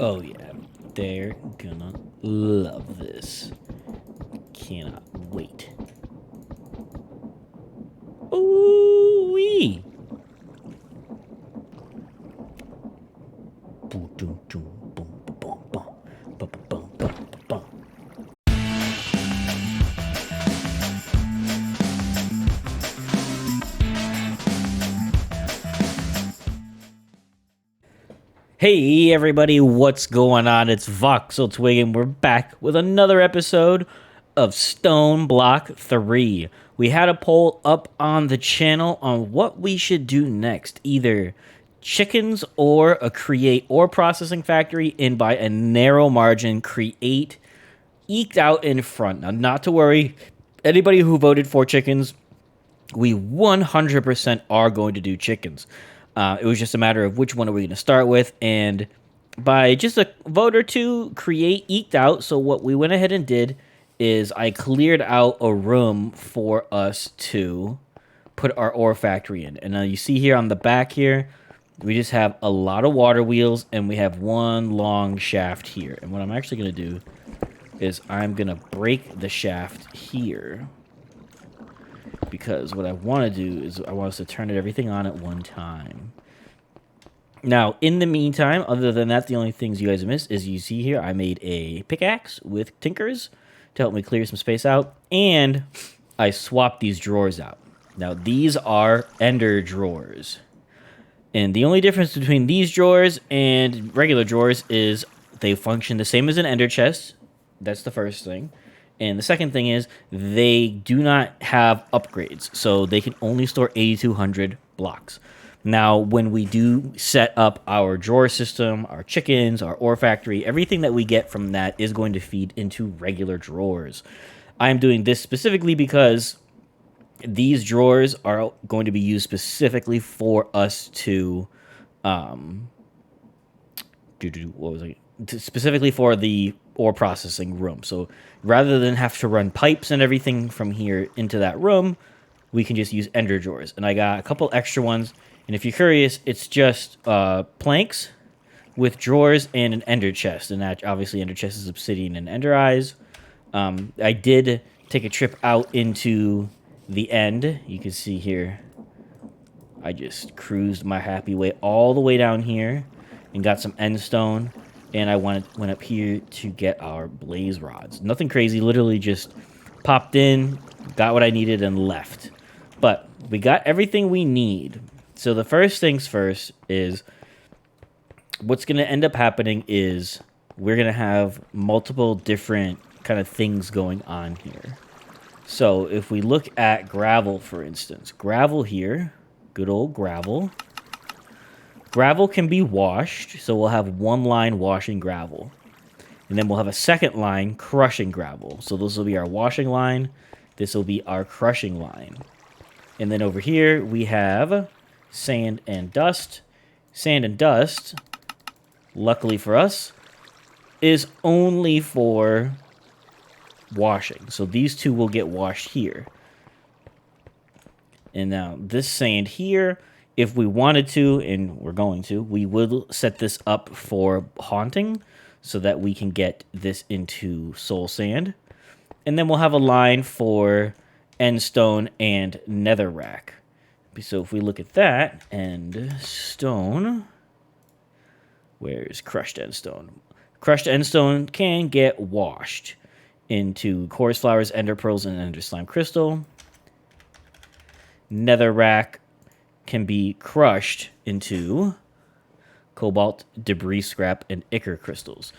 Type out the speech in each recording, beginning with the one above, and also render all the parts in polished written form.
Oh yeah, they're gonna love this. Cannot wait. Ooh wee! Hey everybody, what's going on? It's Voxel Twig, and we're back with another episode of StoneBlock 3. We had a poll up on the channel on what we should do next. Either chickens or a create or processing factory, and by a narrow margin, create eked out in front. Now, not to worry, anybody who voted for chickens, we 100% are going to do chickens. It was just a matter of which one are we going to start with, and by just a vote or two, create eked out. So what we went ahead and did is I cleared out a room for us to put our ore factory in. And now you see here on the back here, we just have a lot of water wheels, and we have one long shaft here. And what I'm actually going to do is I'm going to break the shaft here, because what I want to do is I want us to turn everything on at one time. Now, in the meantime, other than that, the only things you guys missed is you see here I made a pickaxe with tinkers to help me clear some space out, and I swapped these drawers out. Now, these are ender drawers. And the only difference between these drawers and regular drawers is they function the same as an ender chest. That's the first thing. And the second thing is they do not have upgrades, so they can only store 8,200 blocks. Now, when we do set up our drawer system, our chickens, our ore factory, everything that we get from that is going to feed into regular drawers. I'm doing this specifically because these drawers are going to be used specifically for us to, specifically for the ore processing room. So rather than have to run pipes and everything from here into that room, we can just use ender drawers. And I got a couple extra ones. And if you're curious, it's just planks with drawers and an ender chest. And that obviously ender chest is obsidian and ender eyes. I did take a trip out into the end. You can see here, I just cruised my happy way all the way down here and got some end stone. And I went up here to get our blaze rods. Nothing crazy, literally just popped in, got what I needed, and left. But we got everything we need. So the first things first is what's going to end up happening is we're going to have multiple different kind of things going on here. So if we look at gravel, for instance, gravel here, good old gravel. Gravel can be washed, so we'll have one line washing gravel. And then we'll have a second line crushing gravel. So this will be our washing line. This will be our crushing line. And then over here, we have sand and dust. Sand and dust, luckily for us, is only for washing. So these two will get washed here. And now this sand here, if we wanted to, and we're going to, we will set this up for haunting so that we can get this into soul sand. And then we'll have a line for end stone and nether rack. So if we look at that, end stone, where's crushed end stone? Crushed end stone can get washed into chorus flowers, ender pearls, and ender slime crystal. Nether rack can be crushed into cobalt, debris scrap, and ichor crystals.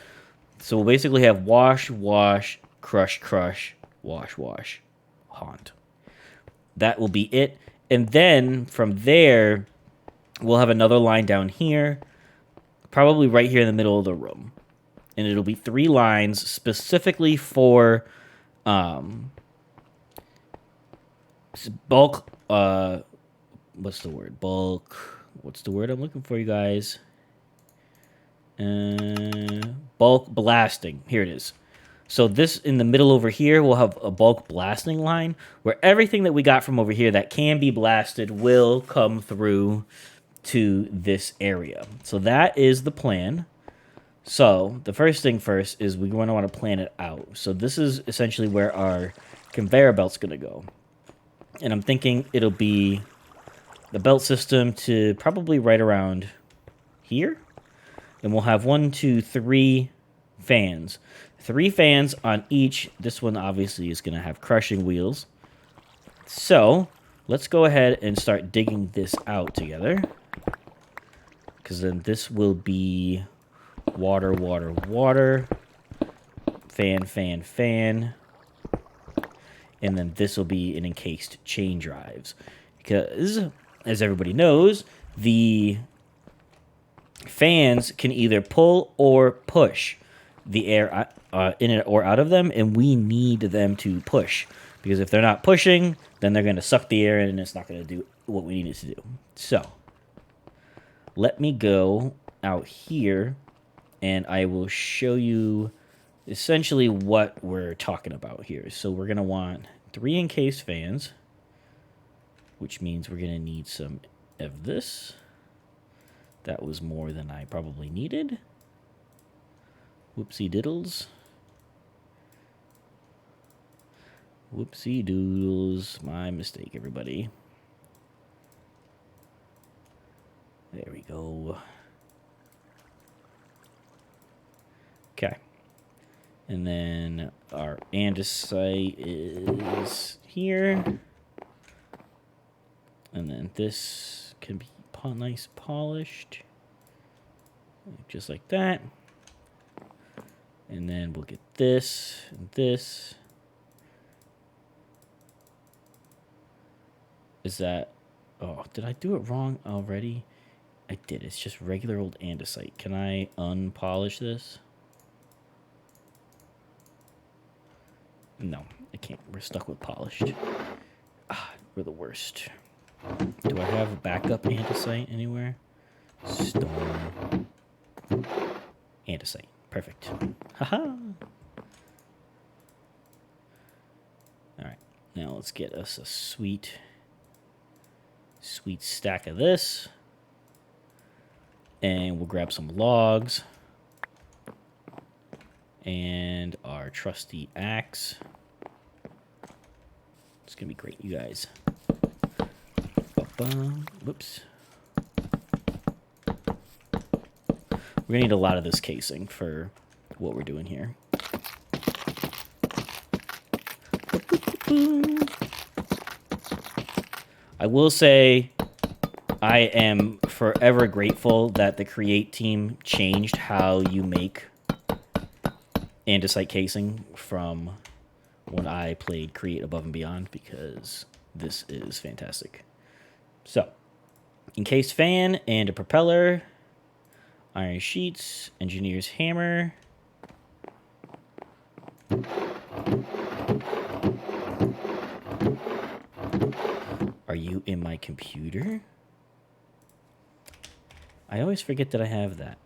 So we'll basically have wash, wash, crush, crush, wash, wash, haunt. That will be it. And then from there, we'll have another line down here, probably right here in the middle of the room. And it'll be 3 lines specifically for bulk, what's the word? Bulk. What's the word I'm looking for, you guys? Bulk blasting. Here it is. So this in the middle over here, we'll have a bulk blasting line where everything that we got from over here that can be blasted will come through to this area. So that is the plan. So the first thing first is we're going to want to plan it out. So this is essentially where our conveyor belt's going to go. And I'm thinking it'll be the belt system to probably right around here. And we'll have 1, 2, 3 fans. 3 fans on each. This one obviously is going to have crushing wheels. So let's go ahead and start digging this out together. Because then this will be water, water, water. Fan, fan, fan. And then this will be an encased chain drives. Because, as everybody knows, the fans can either pull or push the air in it or out of them, and we need them to push. Because if they're not pushing, then they're going to suck the air in, and it's not going to do what we need it to do. So, let me go out here, and I will show you essentially what we're talking about here. So we're going to want 3 encased fans, which means we're going to need some of this. That was more than I probably needed. Whoopsie diddles. Whoopsie doodles. My mistake, everybody. There we go. Okay. And then our andesite is here. And then this can be nice polished. Just like that. And then we'll get this and this. Is that... Oh, did I do it wrong already? I did. It's just regular old andesite. Can I unpolish this? No, I can't. We're stuck with polished. We're the worst. Do I have a backup andesite anywhere? Stone. Andesite. Perfect. Haha. Alright. Now let's get us a sweet stack of this. And we'll grab some logs. And our trusty axe. It's going to be great, you guys. Whoops. We're going to need a lot of this casing for what we're doing here. I will say I am forever grateful that the Create team changed how you make andesite casing from when I played Create Above and Beyond, because this is fantastic. So, encased fan and a propeller, iron sheets, engineer's hammer. Are you in my computer? I always forget that I have that.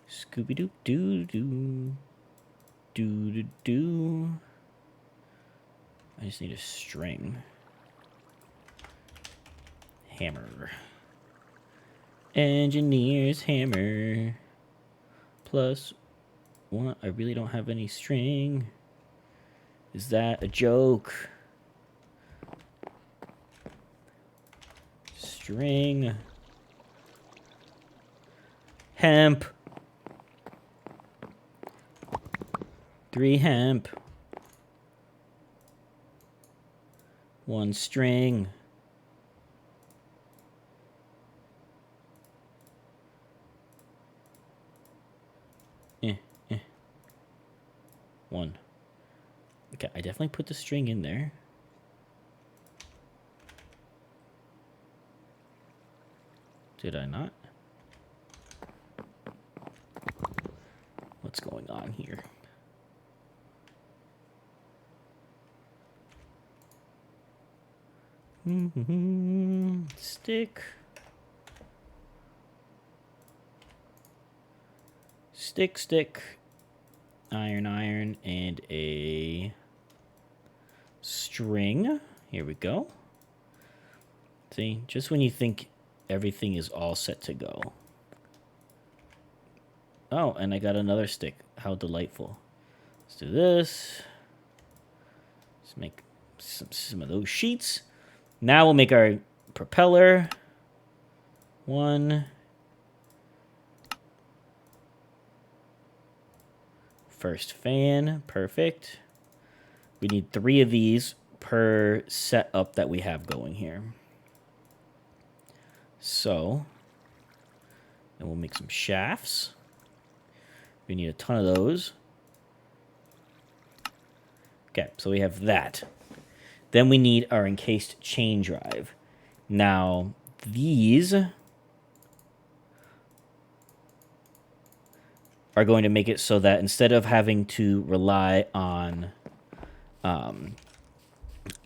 Scooby-Doo-Doo-Doo. Doo-doo-doo. I just need a string. Hammer. Engineer's hammer. Plus one. I really don't have any string. Is that a joke? String. Hemp. 3 hemp. 1 string. One. Okay, I definitely put the string in there. Did I not? What's going on here? Stick. Stick. Iron, and a string. Here we go. See, just when you think everything is all set to go, Oh, and I got another stick. How delightful. Let's do this. Let's make some of those sheets. Now we'll make our propeller. One. First fan. Perfect. We need 3 of these per setup that we have going here. So, and we'll make some shafts. We need a ton of those. Okay, so we have that. Then we need our encased chain drive. Now, these are going to make it so that instead of having to rely on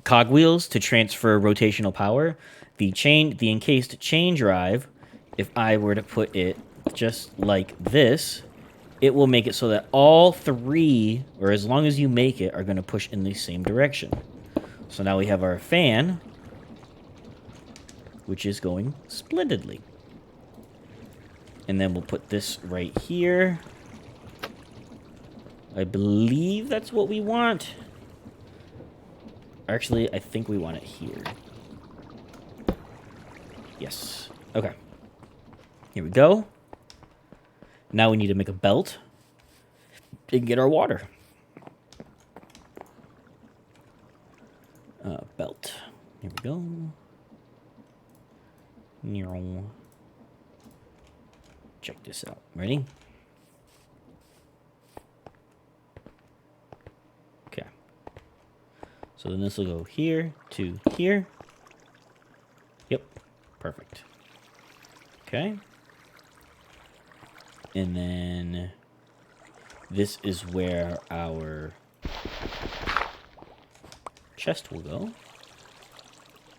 cogwheels to transfer rotational power, the encased chain drive, if I were to put it just like this, it will make it so that all 3, or as long as you make it, are going to push in the same direction. So now we have our fan, which is going splendidly. And then we'll put this right here. I believe that's what we want. Actually, I think we want it here. Yes. Okay. Here we go. Now we need to make a belt and get our water. Belt. Here we go. Check this out. Ready? Okay. So then this will go here to here. Yep. Perfect. Okay. And then this is where our chest will go.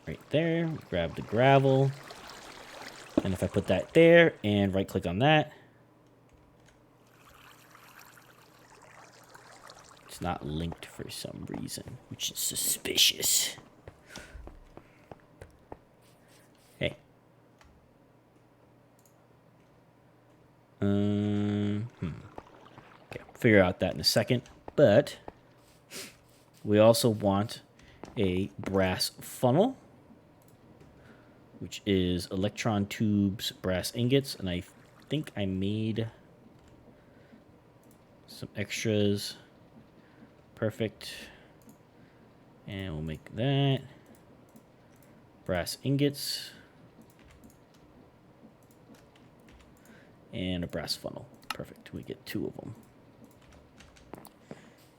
Right there. Grab the gravel. And if I put that there and right click on that, it's not linked for some reason, which is suspicious. Hey. Okay, figure out that in a second. But we also want a brass funnel, which is electron tubes, brass ingots, and I think I made some extras. Perfect. And we'll make that. Brass ingots. And a brass funnel. Perfect. We get 2 of them.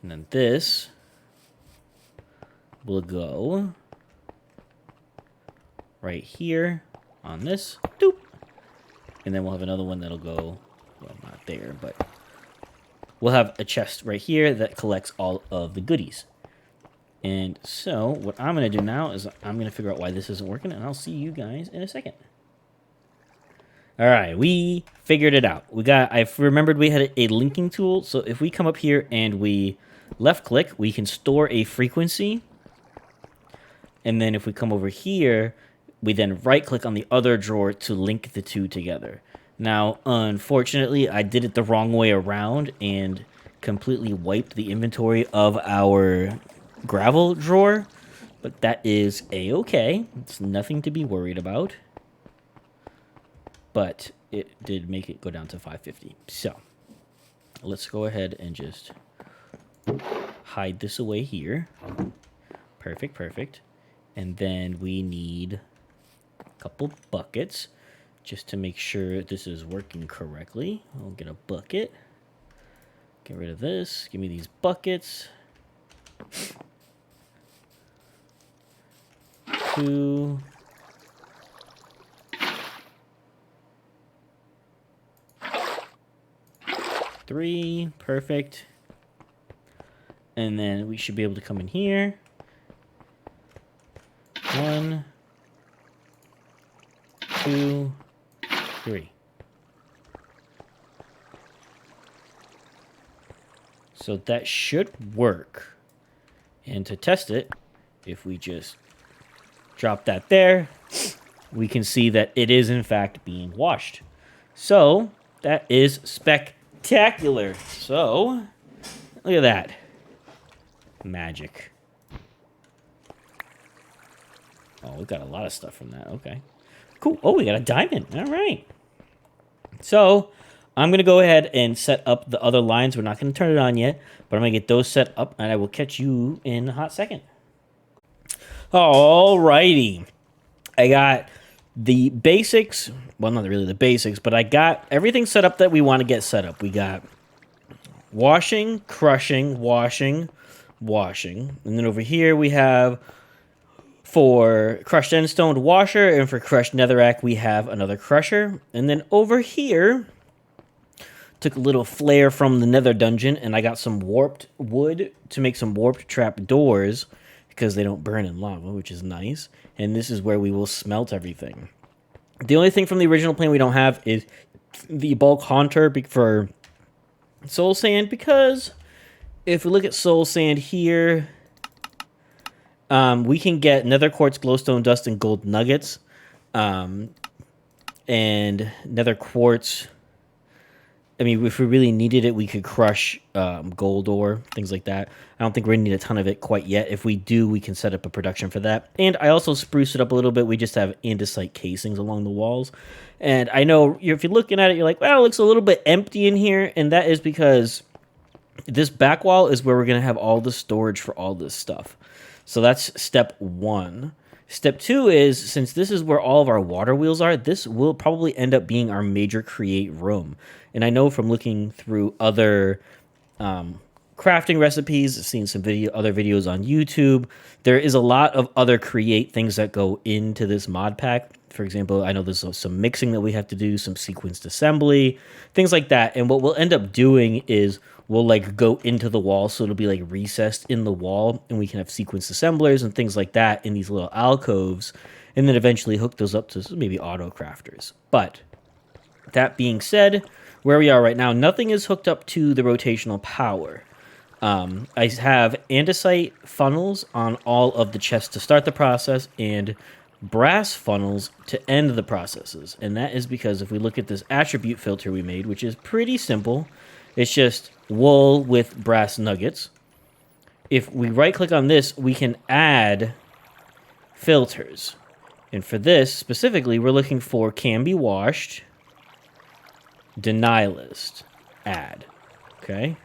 And then this will go right here on this. Doop. And then we'll have another one that'll go, well, not there, but we'll have a chest right here that collects all of the goodies. And so what I'm going to do now is I'm going to figure out why this isn't working, and I'll see you guys in a second. All right, we figured it out. I've remembered we had a linking tool. So if we come up here and we left click, we can store a frequency. And then if we come over here, we then right click on the other drawer to link the 2 together. Now, unfortunately, I did it the wrong way around and completely wiped the inventory of our gravel drawer, but that is a-okay. It's nothing to be worried about. But it did make it go down to 550. So let's go ahead and just hide this away here. Perfect, perfect. And then we need a couple buckets just to make sure this is working correctly. I'll get a bucket. Get rid of this. Give me these buckets. 2. 3. Perfect. And then we should be able to come in here. 1, 2, 3. So that should work. And to test it, if we just drop that there, we can see that it is in fact being washed. So that is spectacular. spectacular. So, look at that. Magic. Oh, we got a lot of stuff from that. Okay. Cool. Oh, we got a diamond. All right. So, I'm going to go ahead and set up the other lines. We're not going to turn it on yet, but I'm going to get those set up, and I will catch you in a hot second. All righty. I got the basics. Well, not really the basics, but I got everything set up that we want to get set up. We got washing, crushing, washing, washing. And then over here we have for crushed endstone washer, and for crushed netherrack we have another crusher. And then over here, took a little flare from the nether dungeon, and I got some warped wood to make some warped trap doors because they don't burn in lava, which is nice. And this is where we will smelt everything. The only thing from the original plan we don't have is the bulk haunter for soul sand, because if we look at soul sand here, we can get nether quartz, glowstone dust, and gold nuggets. And nether quartz, I mean, if we really needed it, we could crush gold ore, things like that. I don't think we're going to need a ton of it quite yet. If we do, we can set up a production for that. And I also spruced it up a little bit. We just have andesite casings along the walls. And I know if you're looking at it, you're like, well, it looks a little bit empty in here. And that is because this back wall is where we're going to have all the storage for all this stuff. So that's step one. Step two is, since this is where all of our water wheels are, this will probably end up being our major create room. And I know from looking through other crafting recipes, seeing some other videos on YouTube, there is a lot of other create things that go into this mod pack. For example, I know there's some mixing that we have to do, some sequenced assembly, things like that. And what we'll end up doing is we'll like go into the wall, so it'll be like recessed in the wall, and we can have sequenced assemblers and things like that in these little alcoves, and then eventually hook those up to maybe auto crafters. But that being said, where we are right now, nothing is hooked up to the rotational power. I have andesite funnels on all of the chests to start the process, and brass funnels to end the processes. And that is because if we look at this attribute filter we made, which is pretty simple, it's just wool with brass nuggets. If we right click on this, we can add filters. And for this specifically, we're looking for can be washed, deny list, add. Okay.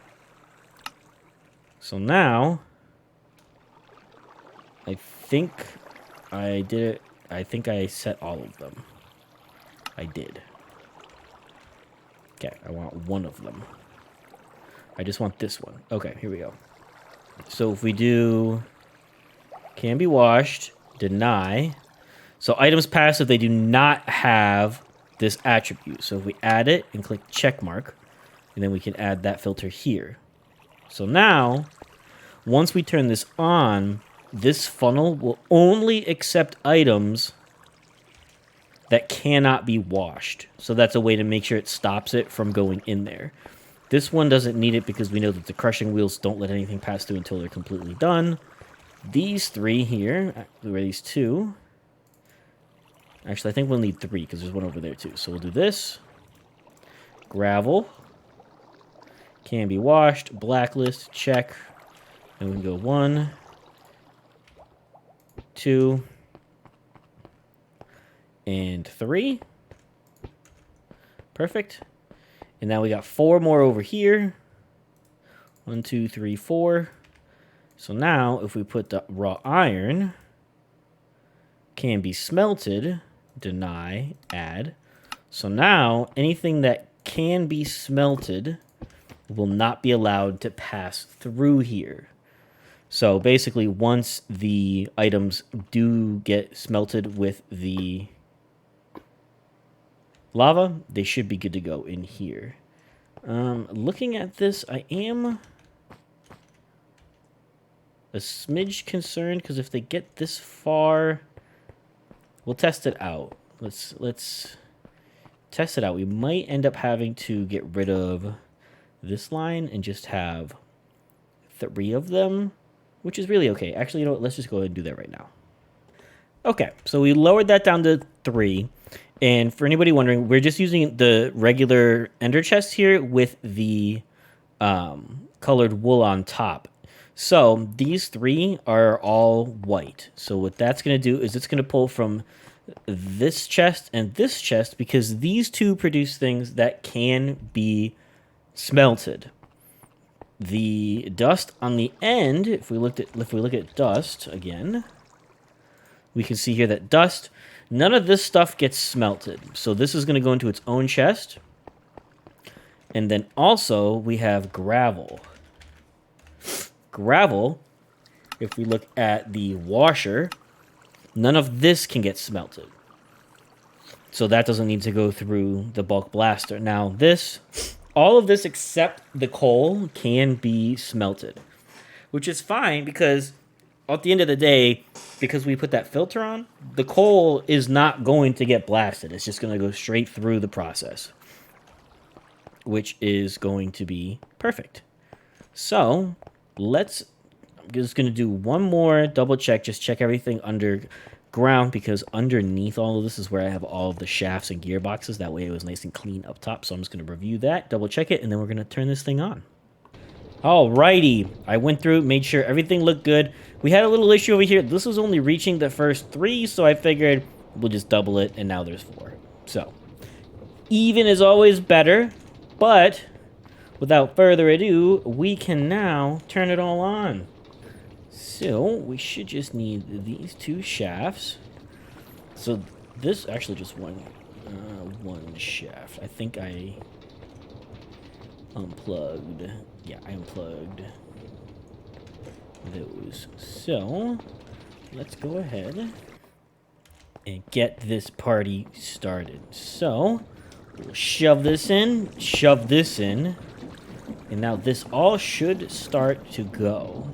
So now, I think I did it. I think I set all of them. I did. Okay, I want one of them. I just want this one. Okay, here we go. So if we do can be washed, deny. So items passive, they do not have this attribute. So if we add it and click check mark, and then we can add that filter here. So now, once we turn this on, this funnel will only accept items that cannot be washed. So that's a way to make sure it stops it from going in there. This one doesn't need it because we know that the crushing wheels don't let anything pass through until they're completely done. These three here, or these two. Actually, I think we'll need three because there's one over there too. So we'll do this. Gravel. Can be washed. Blacklist. Check. And we can go 1, 2, and 3. Perfect. And now we got 4 more over here. 1, 2, 3, 4. So now if we put the raw iron, can be smelted, deny, add. So now anything that can be smelted will not be allowed to pass through here. So basically, once the items do get smelted with the lava, they should be good to go in here. Looking at this, I am a smidge concerned because if they get this far, we'll test it out. Let's test it out. We might end up having to get rid of this line and just have 3 of them, which is really okay. Actually, you know what? Let's just go ahead and do that right now. Okay, so we lowered that down to 3. And for anybody wondering, we're just using the regular ender chest here with the colored wool on top. So these three are all white. So what that's going to do is it's going to pull from this chest and this chest because these two produce things that can be smelted. The dust on the end, if we look at dust again, we can see here that dust, none of this stuff gets smelted. So this is going to go into its own chest. And then also we have gravel. Gravel, if we look at the washer, none of this can get smelted. So that doesn't need to go through the bulk blaster. Now this, all of this except the coal can be smelted, which is fine because at the end of the day, because we put that filter on, the coal is not going to get blasted. It's just going to go straight through the process, which is going to be perfect. So I'm just going to do one more double check, just check everything underground, because underneath all of this is where I have all of the shafts and gearboxes. That way it was nice and clean up top. So I'm just going to review that, double check it, and then we're going to turn this thing on. Alrighty, I went through, made sure everything looked good. We had a little issue over here. This was only reaching the first 3, so I figured we'll just double it, and now there's 4. So, even is always better, but without further ado, we can now turn it all on. So, we should just need these 2 shafts. So, this actually just one shaft. I think I unplugged. Yeah, I unplugged those. So, let's go ahead and get this party started. So, we'll shove this in, shove this in, and now this all should start to go.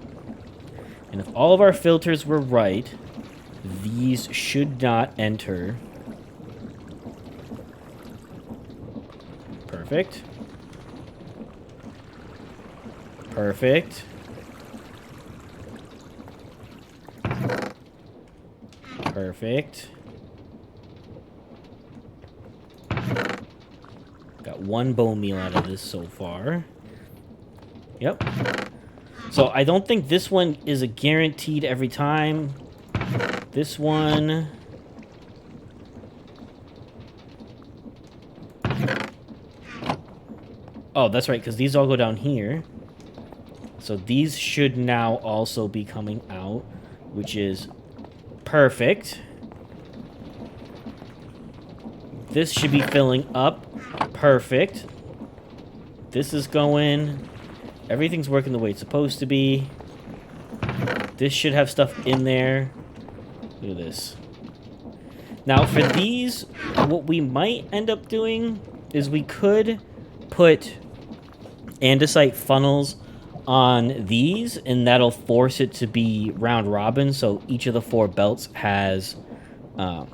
And if all of our filters were right, these should not enter. Perfect. Perfect. Perfect. Got 1 bone meal out of this so far. Yep. So I don't think this one is a guaranteed every time. This one... Oh, that's right, because these all go down here. So these should now also be coming out, which is perfect. This should be filling up. Perfect. This is going. Everything's working the way it's supposed to be. This should have stuff in there. Look at this. Now, for these, what we might end up doing is we could put andesite funnels on these, and that'll force it to be round robin, so each of the 4 belts has the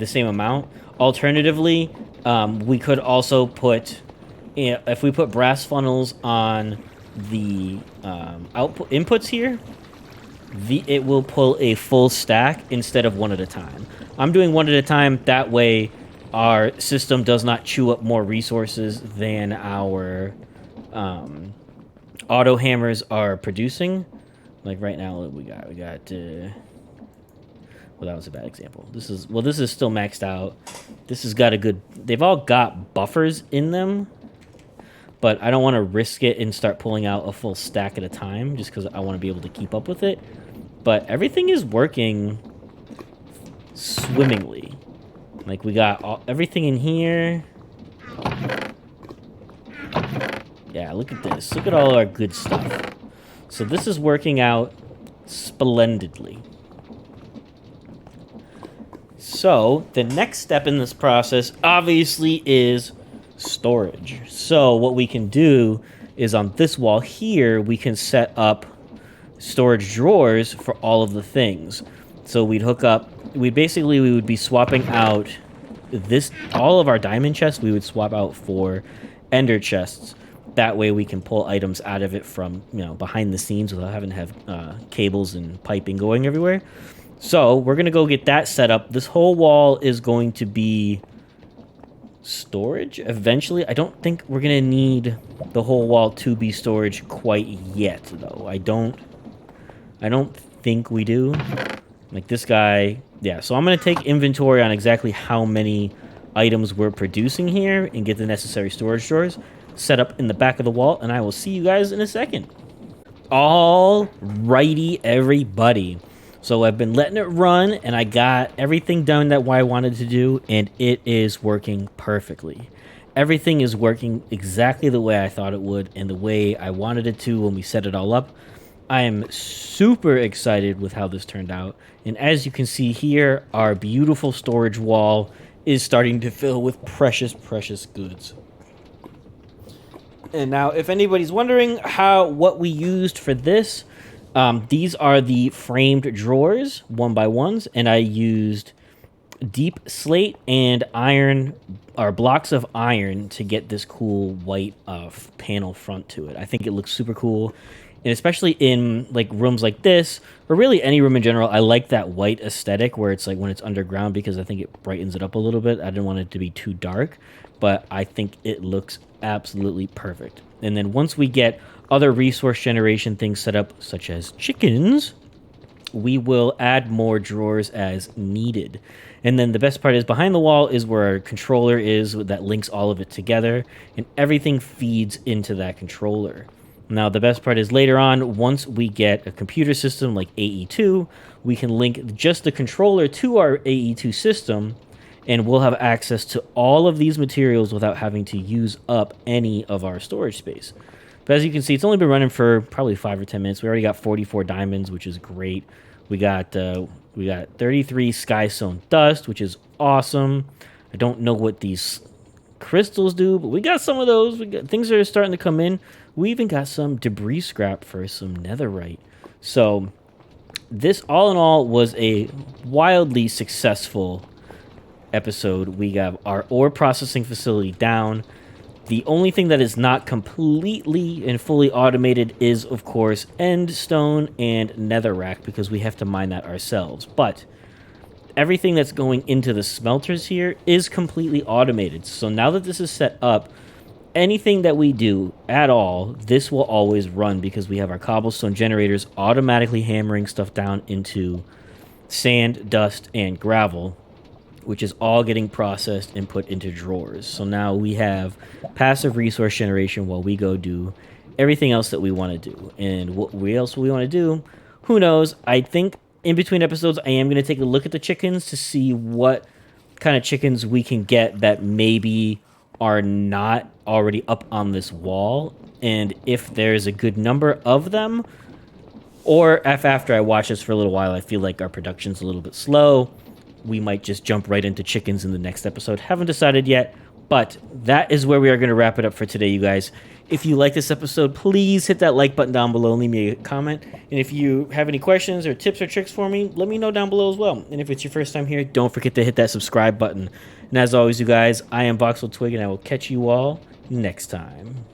same amount. Alternatively, we could also put, if we put brass funnels on the output inputs here, it will pull a full stack instead of 1 at a time. I'm doing 1 at a time, that way our system does not chew up more resources than our auto hammers are producing. Like right now, we got well, that was a bad example. This is still maxed out. This has got a good, they've all got buffers in them, but I don't want to risk it and start pulling out a full stack at a time just because I want to be able to keep up with it. But everything is working swimmingly. Like we got everything in here. Yeah, look at this. Look at all our good stuff. So this is working out splendidly. So the next step in this process obviously is storage. So what we can do is on this wall here, we can set up storage drawers for all of the things. So we'd hook up, we would be swapping out this, all of our diamond chests, we would swap out for ender chests. That way we can pull items out of it from, behind the scenes without having to have cables and piping going everywhere. So we're going to go get that set up. This whole wall is going to be storage eventually. I don't think we're going to need the whole wall to be storage quite yet, though. I don't think we do. Like this guy. Yeah, so I'm going to take inventory on exactly how many items we're producing here and get the necessary storage drawers set up in the back of the wall, and I will see you guys in a second. All righty, everybody. So I've been letting it run, and I got everything done that I wanted to do, and it is working perfectly. Everything is working exactly the way I thought it would and the way I wanted it to when we set it all up. I am super excited with how this turned out. And as you can see here, our beautiful storage wall is starting to fill with precious, precious goods. And now, if anybody's wondering what we used for this, these are the framed drawers, 1x1s, and I used deep slate and iron, or blocks of iron, to get this cool white panel front to it. I think it looks super cool. And especially in like rooms like this, or really any room in general, I like that white aesthetic where it's like when it's underground, because I think it brightens it up a little bit. I didn't want it to be too dark, but I think it looks absolutely perfect. And then once we get other resource generation things set up, such as chickens, we will add more drawers as needed. And then the best part is behind the wall is where our controller is that links all of it together, and everything feeds into that controller. Now, the best part is later on, once we get a computer system like AE2, we can link just the controller to our AE2 system, and we'll have access to all of these materials without having to use up any of our storage space. But as you can see, it's only been running for probably 5 or 10 minutes. We already got 44 diamonds, which is great. We got 33 skystone dust, which is awesome. I don't know what these crystals do, but we got some of those. We got things that are starting to come in. We even got some debris scrap for some netherite. So this, all in all, was a wildly successful episode. We have our ore processing facility down. The only thing that is not completely and fully automated is, of course, end stone and netherrack, because we have to mine that ourselves. But everything that's going into the smelters here is completely automated. So now that this is set up, anything that we do at all, this will always run, because we have our cobblestone generators automatically hammering stuff down into sand, dust, and gravel, which is all getting processed and put into drawers. So now we have passive resource generation while we go do everything else that we want to do. And what else we want to do, who knows? I think in between episodes, I am going to take a look at the chickens to see what kind of chickens we can get that maybe are not already up on this wall. And if there's a good number of them, or if after I watch this for a little while, I feel like our production's a little bit slow, we might just jump right into chickens in the next episode. Haven't decided yet, but that is where we are going to wrap it up for today, you guys. If you like this episode, please hit that like button down below and leave me a comment. And if you have any questions or tips or tricks for me, let me know down below as well. And if it's your first time here, don't forget to hit that subscribe button. And as always, you guys, I am Voxel Twig, and I will catch you all next time.